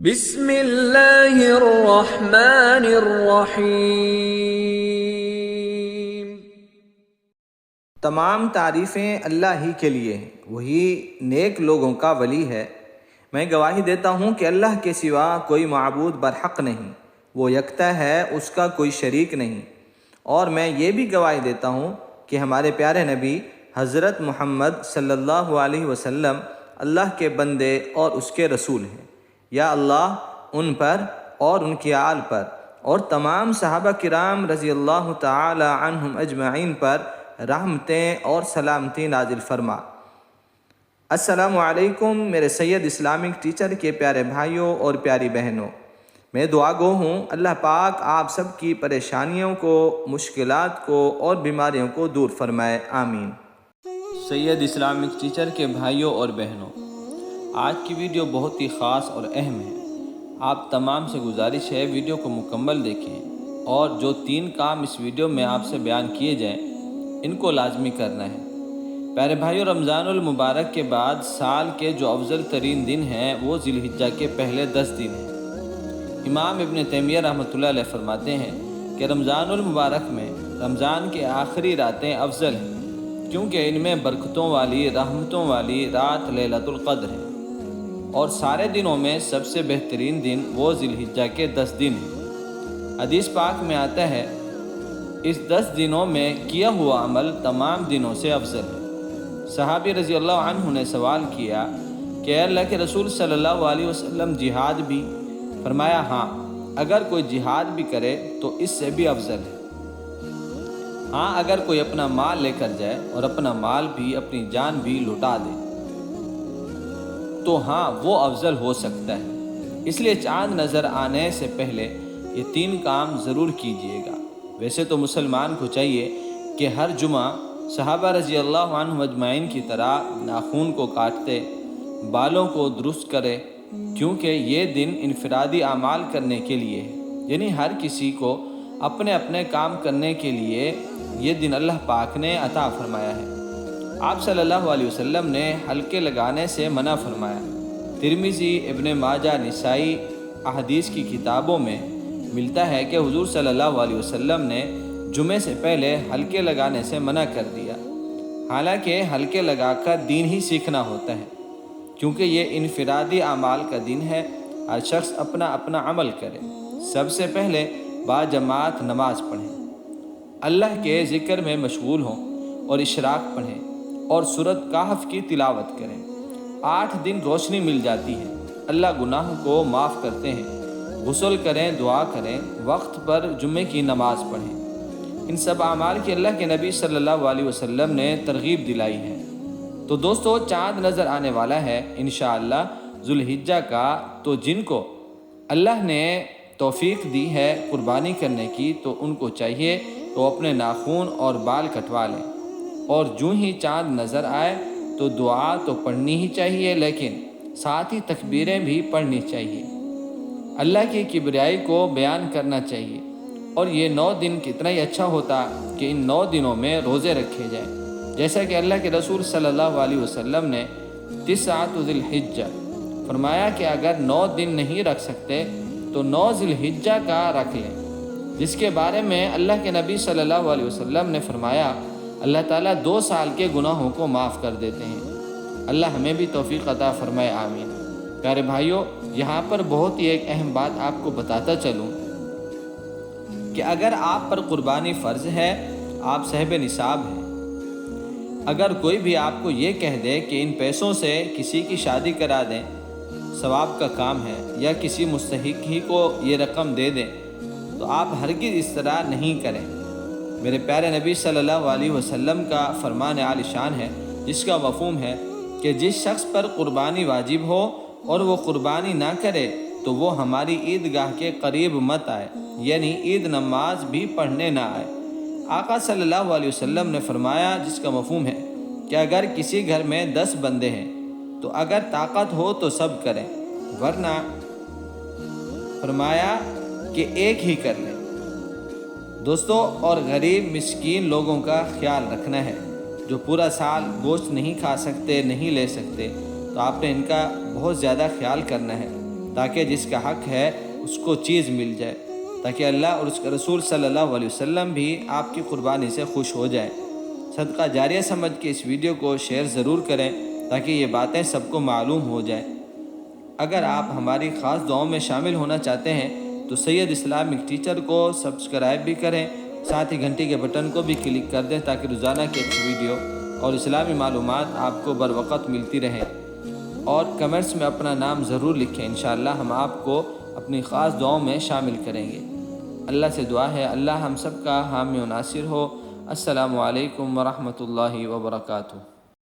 بسم اللہ الرحمن الرحیم۔ تمام تعریفیں اللہ ہی کے لیے ہیں، وہی نیک لوگوں کا ولی ہے۔ میں گواہی دیتا ہوں کہ اللہ کے سوا کوئی معبود برحق نہیں، وہ یکتا ہے، اس کا کوئی شریک نہیں۔ اور میں یہ بھی گواہی دیتا ہوں کہ ہمارے پیارے نبی حضرت محمد صلی اللہ علیہ وسلم اللہ کے بندے اور اس کے رسول ہیں۔ یا اللہ ان پر اور ان کی آل پر اور تمام صحابہ کرام رضی اللہ تعالی عنہم اجمعین پر رحمتیں اور سلامتی نازل فرما۔ السلام علیکم میرے سید اسلامک ٹیچر کے پیارے بھائیوں اور پیاری بہنوں، میں دعا گو ہوں اللہ پاک آپ سب کی پریشانیوں کو، مشکلات کو اور بیماریوں کو دور فرمائے، آمین۔ سید اسلامک ٹیچر کے بھائیوں اور بہنوں، آج کی ویڈیو بہت ہی خاص اور اہم ہے۔ آپ تمام سے گزارش ہے ویڈیو کو مکمل دیکھیں اور جو 3 کام اس ویڈیو میں آپ سے بیان کیے جائیں ان کو لازمی کرنا ہے۔ پیارے بھائیوں، رمضان المبارک کے بعد سال کے جو افضل ترین دن ہیں وہ ذی الحجہ کے پہلے 10 دن ہیں۔ امام ابن تیمیہ رحمۃ اللہ علیہ فرماتے ہیں کہ رمضان المبارک میں رمضان کے آخری راتیں افضل ہیں، کیونکہ ان میں برکتوں والی، رحمتوں والی رات لیلۃ القدر ہے، اور سارے دنوں میں سب سے بہترین دن وہ ذی الحجہ کے 10 دن ہیں۔ حدیث پاک میں آتا ہے اس 10 دنوں میں کیا ہوا عمل تمام دنوں سے افضل ہے۔ صحابی رضی اللہ عنہ نے سوال کیا کہ اے اللہ کے رسول صلی اللہ علیہ وسلم، جہاد بھی؟ فرمایا ہاں، اگر کوئی جہاد بھی کرے تو اس سے بھی افضل ہے۔ ہاں، اگر کوئی اپنا مال لے کر جائے اور اپنا مال بھی، اپنی جان بھی لٹا دے تو ہاں وہ افضل ہو سکتا ہے۔ اس لیے چاند نظر آنے سے پہلے یہ 3 کام ضرور کیجیے گا۔ ویسے تو مسلمان کو چاہیے کہ ہر جمعہ صحابہ رضی اللہ عنہ اجمعین کی طرح ناخن کو کاٹتے، بالوں کو درست کرے، کیونکہ یہ دن انفرادی اعمال کرنے کے لیے ہے، یعنی ہر کسی کو اپنے اپنے کام کرنے کے لیے یہ دن اللہ پاک نے عطا فرمایا ہے۔ آپ صلی اللہ علیہ وسلم نے حلقے لگانے سے منع فرمایا۔ ترمذی، ابن ماجہ، نسائی احادیث کی کتابوں میں ملتا ہے کہ حضور صلی اللہ علیہ وسلم نے جمعے سے پہلے حلقے لگانے سے منع کر دیا، حالانکہ حلقے لگا کر دین ہی سیکھنا ہوتا ہے، کیونکہ یہ انفرادی اعمال کا دن ہے، ہر شخص اپنا اپنا عمل کرے۔ سب سے پہلے باجماعت نماز پڑھیں، اللہ کے ذکر میں مشغول ہوں اور اشراق پڑھیں اور سورۃ کہف کی تلاوت کریں۔ 8 دن روشنی مل جاتی ہے، اللہ گناہوں کو معاف کرتے ہیں۔ غسل کریں، دعا کریں، وقت پر جمعے کی نماز پڑھیں۔ ان سب اعمال کی اللہ کے نبی صلی اللہ علیہ وسلم نے ترغیب دلائی ہے۔ تو دوستو، چاند نظر آنے والا ہے انشاءاللہ ذی الحجہ کا، تو جن کو اللہ نے توفیق دی ہے قربانی کرنے کی تو ان کو چاہیے تو اپنے ناخن اور بال کٹوا لیں، اور جو ہی چاند نظر آئے تو دعا تو پڑھنی ہی چاہیے، لیکن ساتھ ہی تکبیریں بھی پڑھنی چاہیے، اللہ کی کبریائی کو بیان کرنا چاہیے۔ اور یہ 9 دن کتنا ہی اچھا ہوتا کہ ان 9 دنوں میں روزے رکھے جائیں، جیسا کہ اللہ کے رسول صلی اللہ علیہ وسلم نے 9 ذی الحجہ فرمایا کہ اگر 9 دن نہیں رکھ سکتے تو 9 ذی الحجہ کا رکھ لیں، جس کے بارے میں اللہ کے نبی صلی اللہ علیہ وسلم نے فرمایا اللہ تعالیٰ 2 سال کے گناہوں کو معاف کر دیتے ہیں۔ اللہ ہمیں بھی توفیق عطا فرمائے، آمین۔ پیارے بھائیوں، یہاں پر بہت ہی ایک اہم بات آپ کو بتاتا چلوں کہ اگر آپ پر قربانی فرض ہے، آپ صاحب نصاب ہیں، اگر کوئی بھی آپ کو یہ کہہ دے کہ ان پیسوں سے کسی کی شادی کرا دیں، ثواب کا کام ہے، یا کسی مستحق ہی کو یہ رقم دے دیں، تو آپ ہرگز اس طرح نہیں کریں۔ میرے پیارے نبی صلی اللہ علیہ وسلم کا فرمان عالی شان ہے، جس کا مفہوم ہے کہ جس شخص پر قربانی واجب ہو اور وہ قربانی نہ کرے تو وہ ہماری عیدگاہ کے قریب مت آئے، یعنی عید نماز بھی پڑھنے نہ آئے۔ آقا صلی اللہ علیہ وسلم نے فرمایا، جس کا مفہوم ہے کہ اگر کسی گھر میں 10 بندے ہیں تو اگر طاقت ہو تو سب کریں، ورنہ فرمایا کہ ایک ہی کر لیں۔ دوستو، اور غریب مسکین لوگوں کا خیال رکھنا ہے، جو پورا سال گوشت نہیں کھا سکتے، نہیں لے سکتے، تو آپ نے ان کا بہت زیادہ خیال کرنا ہے۔ تاکہ جس کا حق ہے اس کو چیز مل جائے، تاکہ اللہ اور اس کے رسول صلی اللہ علیہ وسلم بھی آپ کی قربانی سے خوش ہو جائیں۔ صدقہ جاریہ سمجھ کے اس ویڈیو کو شیئر ضرور کریں تاکہ یہ باتیں سب کو معلوم ہو جائیں۔ اگر آپ ہماری خاص دعاؤں میں شامل ہونا چاہتے ہیں تو سید اسلامک ٹیچر کو سبسکرائب بھی کریں، ساتھ ہی گھنٹی کے بٹن کو بھی کلک کر دیں تاکہ روزانہ کی اچھی ویڈیو اور اسلامی معلومات آپ کو بروقت ملتی رہیں۔ اور کمنٹس میں اپنا نام ضرور لکھیں، انشاءاللہ ہم آپ کو اپنی خاص دعاؤں میں شامل کریں گے۔ اللہ سے دعا ہے اللہ ہم سب کا حامی و ناصر ہو۔ السلام علیکم ورحمۃ اللہ وبرکاتہ۔